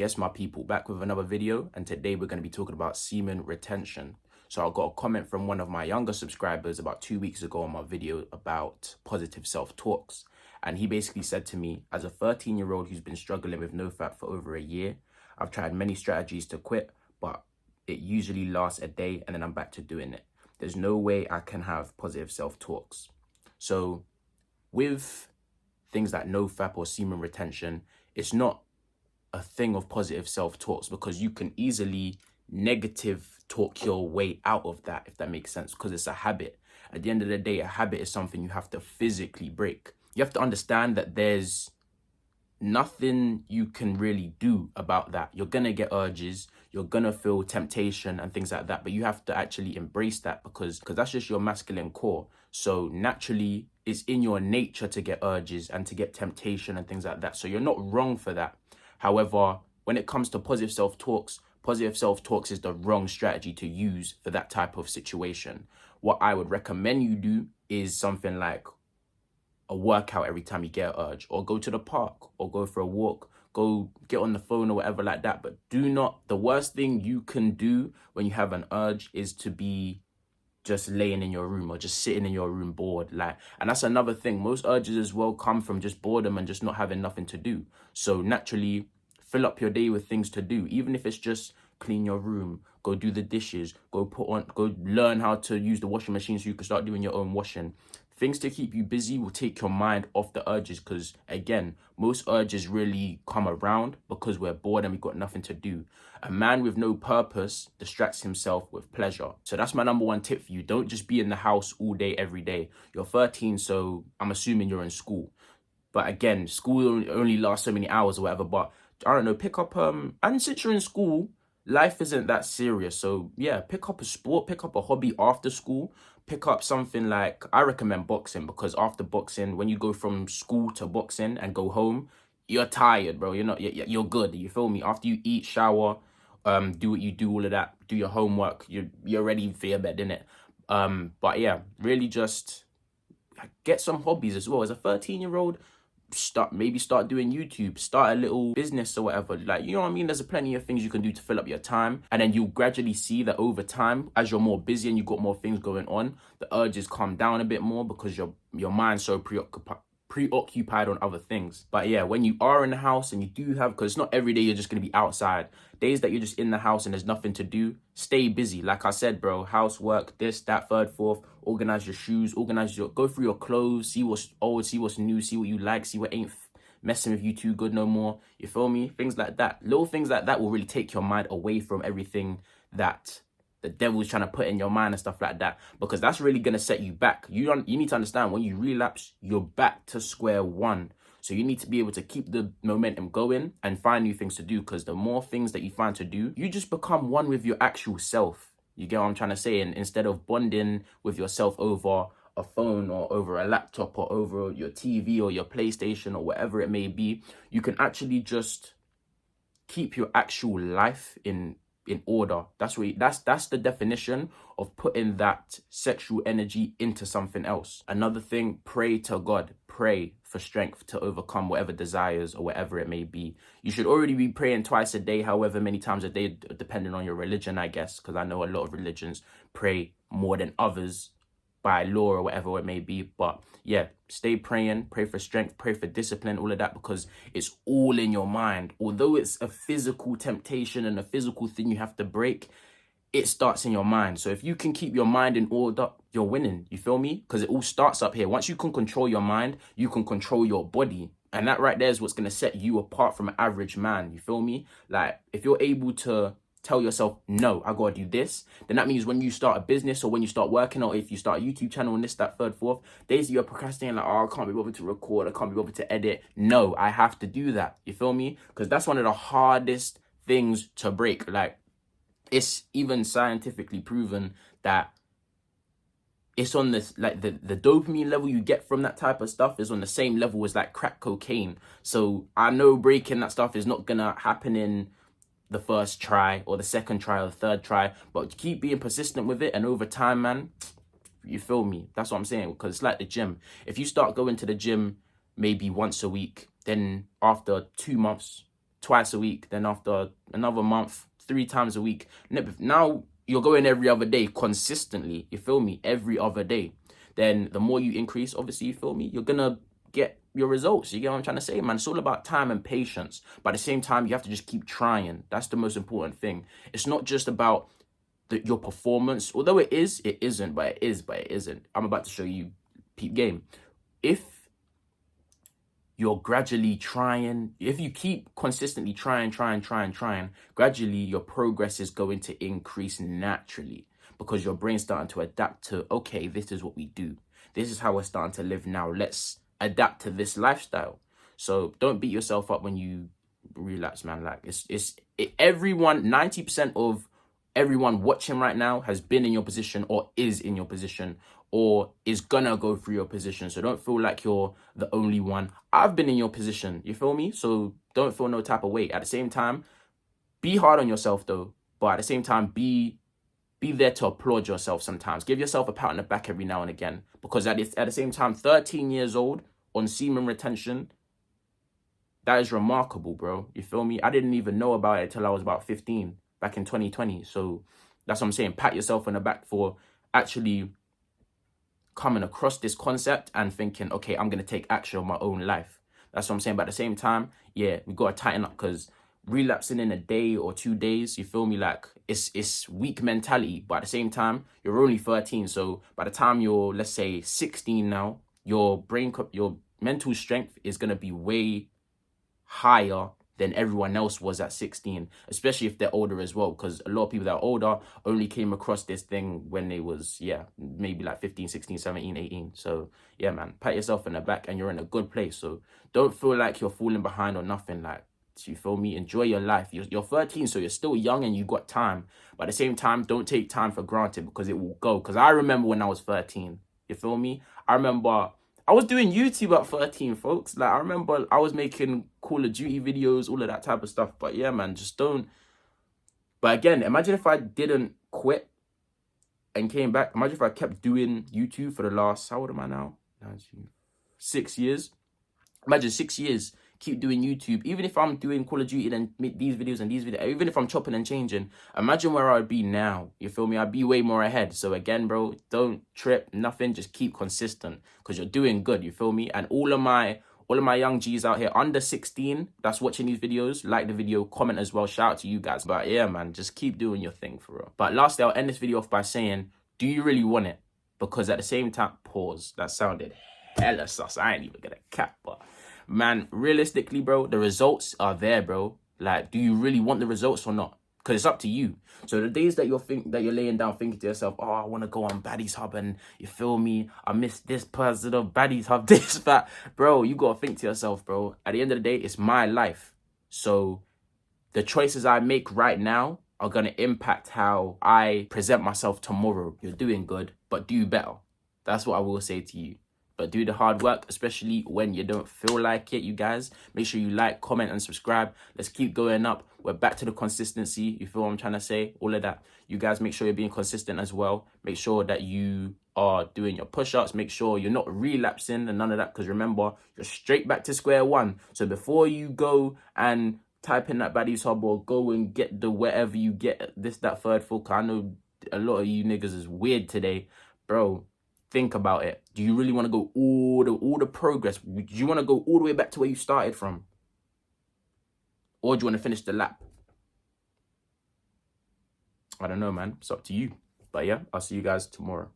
Yes, my people, back with another video, and today we're going to be talking about semen retention. So I got a comment from one of my younger subscribers about 2 weeks ago on my video about positive self-talks. And he basically said to me, as a 13-year-old who's been struggling with no fap for over a year, I've tried many strategies to quit, but it usually lasts a day and then I'm back to doing it. There's no way I can have positive self-talks. So with things like no fap or semen retention, it's not a thing of positive self-talks, because you can easily negative talk your way out of that, if that makes sense, because it's a habit. At the end of the day, a habit is something you have to physically break. You have to understand that there's nothing you can really do about that. You're gonna get urges, you're gonna feel temptation and things like that, but you have to actually embrace that because that's just your masculine core. So naturally, it's in your nature to get urges and to get temptation and things like that. So you're not wrong for that. However, when it comes to positive self-talks is the wrong strategy to use for that type of situation. What I would recommend you do is something like a workout every time you get an urge, or go to the park, or go for a walk, go get on the phone or whatever like that. But the worst thing you can do when you have an urge is to be just laying in your room or just sitting in your room bored. And that's another thing. Most urges as well come from just boredom and just not having nothing to do. So naturally, fill up your day with things to do, even if it's just clean your room, go do the dishes, go learn how to use the washing machine so you can start doing your own washing. Things to keep you busy will take your mind off the urges, because again, most urges really come around because we're bored and we've got nothing to do. A man with no purpose distracts himself with pleasure. So that's my number one tip for you. Don't just be in the house all day, every day. You're 13, so I'm assuming you're in school. But again, school only lasts so many hours or whatever. But I don't know, pick up, and since you're in school, life isn't that serious. So yeah, pick up a sport, pick up a hobby after school. Pick up something like, I recommend boxing, because after boxing, when you go from school to boxing and go home, you're tired, bro. You're good. You feel me? After you eat, shower, do what you do, all of that, do your homework, you're ready for your bed, innit? But yeah, really just get some hobbies as well. As a 13-year-old, start doing YouTube, start a little business or whatever. You know what I mean? There's plenty of things you can do to fill up your time, and then you'll gradually see that over time, as you're more busy and you've got more things going on, the urges calm down a bit more because your mind's so preoccupied on other things. But yeah, when you are in the house and you do have, because it's not every day you're just going to be outside, days that you're just in the house and there's nothing to do, stay busy. Like I said, bro, housework, this, that, third, fourth, organize your shoes, go through your clothes, see what's old, see what's new, see what you like, see what ain't messing with you too good no more. You feel me? Things like that. Little things like that will really take your mind away from everything that the devil's trying to put in your mind and stuff like that, because that's really going to set you back. You need to understand, when you relapse, you're back to square one. So you need to be able to keep the momentum going and find new things to do, because the more things that you find to do, you just become one with your actual self. You get what I'm trying to say? And instead of bonding with yourself over a phone or over a laptop or over your TV or your PlayStation or whatever it may be, you can actually just keep your actual life in order. That's the definition of putting that sexual energy into something else. Another thing, pray to God. Pray for strength to overcome whatever desires or whatever it may be. You should already be praying twice a day, however many times a day, depending on your religion, I guess, because I know a lot of religions pray more than others by law or whatever it may be. But yeah, stay praying, pray for strength, pray for discipline, all of that, because it's all in your mind. Although it's a physical temptation and a physical thing you have to break, it starts in your mind. So if you can keep your mind in order, you're winning. You feel me? Because it all starts up here. Once you can control your mind, you can control your body. And that right there is what's going to set you apart from an average man. You feel me? If you're able to tell yourself, no, I gotta do this, then that means when you start a business or when you start working, or if you start a YouTube channel and this, that, third, fourth, days you're procrastinating, I can't be bothered to record, I can't be bothered to edit. No, I have to do that. You feel me? Because that's one of the hardest things to break. It's even scientifically proven that it's on this, the dopamine level you get from that type of stuff is on the same level as crack cocaine. So I know breaking that stuff is not gonna happen in the first try or the second try or the third try, but keep being persistent with it, and over time, man, you feel me? That's what I'm saying, because it's like the gym. If you start going to the gym maybe once a week, then after 2 months, twice a week. Then after another month, 3 times a week. Now you're going every other day consistently. You feel me? Every other day. Then the more you increase, obviously, you feel me? You're going to get your results. You get what I'm trying to say, man? It's all about time and patience. But at the same time, you have to just keep trying. That's the most important thing. It's not just about your performance. Although it is, it isn't, but it is, but it isn't. I'm about to show you peep game. If you're gradually trying, if you keep consistently trying, gradually your progress is going to increase naturally because your brain's starting to adapt to, okay, this is what we do. This is how we're starting to live now. Let's adapt to this lifestyle. So don't beat yourself up when you relapse, man. Like everyone, 90% of everyone watching right now has been in your position or is in your position or is gonna go through your position. So don't feel like you're the only one. I've been in your position, you feel me? So don't feel no type of weight. At the same time, be hard on yourself though. But at the same time, be there to applaud yourself sometimes. Give yourself a pat on the back every now and again. Because at the same time, 13 years old on semen retention, that is remarkable, bro. You feel me? I didn't even know about it until I was about 15, back in 2020. So that's what I'm saying. Pat yourself on the back for actually coming across this concept and thinking, okay, I'm going to take action on my own life. That's what I'm saying. But at the same time, yeah, we got to tighten up because relapsing in a day or 2 days, you feel me? Like it's weak mentality. But at the same time, you're only 13. So by the time you're, let's say 16 now, your mental strength is going to be way higher than everyone else was at 16, especially if they're older as well, because a lot of people that are older only came across this thing when they was, yeah, maybe like 15, 16, 17, 18. So yeah, man, pat yourself in the back and you're in a good place. So don't feel like you're falling behind or nothing. Like, you feel me? Enjoy your life. You're 13, so you're still young and you got time. But at the same time, don't take time for granted because it will go. Because I remember when I was 13, you feel me? I remember I was doing YouTube at 13, folks. Like, I remember I was making Call of Duty videos, all of that type of stuff. But yeah, man, just don't. But again, imagine if I didn't quit and came back. Imagine if I kept doing YouTube for the last, how old am I now? 6 years. Imagine 6 years, keep doing YouTube. Even if I'm doing Call of Duty and make these videos and these videos, even if I'm chopping and changing, imagine where I would be now. You feel me? I'd be way more ahead. So again, bro, don't trip, nothing. Just keep consistent because you're doing good. You feel me? And all of my young G's out here under 16 that's watching these videos, like the video, comment as well. Shout out to you guys. But yeah, man, just keep doing your thing for real. But lastly, I'll end this video off by saying, do you really want it? Because at the same time, pause. That sounded hella sus. I ain't even gonna cap, but man, realistically, bro, the results are there, bro. Like, do you really want the results or not? Because it's up to you. So the days that you're laying down thinking to yourself, oh, I want to go on Baddies Hub and you feel me, I miss this person of Baddies Hub, this, that. Bro, you got to think to yourself, bro. At the end of the day, it's my life. So the choices I make right now are going to impact how I present myself tomorrow. You're doing good, but do better. That's what I will say to you. But do the hard work, especially when you don't feel like it, you guys. Make sure you like, comment, and subscribe. Let's keep going up. We're back to the consistency. You feel what I'm trying to say? All of that. You guys make sure you're being consistent as well. Make sure that you are doing your push-ups. Make sure you're not relapsing and none of that. Because remember, you're straight back to square one. So before you go and type in that Baddies Hub or go and get the whatever you get, this, that, third, fourth. I know a lot of you niggas is weird today. Bro, think about it. Do you really want to go all the progress? Do you want to go all the way back to where you started from? Or do you want to finish the lap? I don't know, man. It's up to you. But yeah, I'll see you guys tomorrow.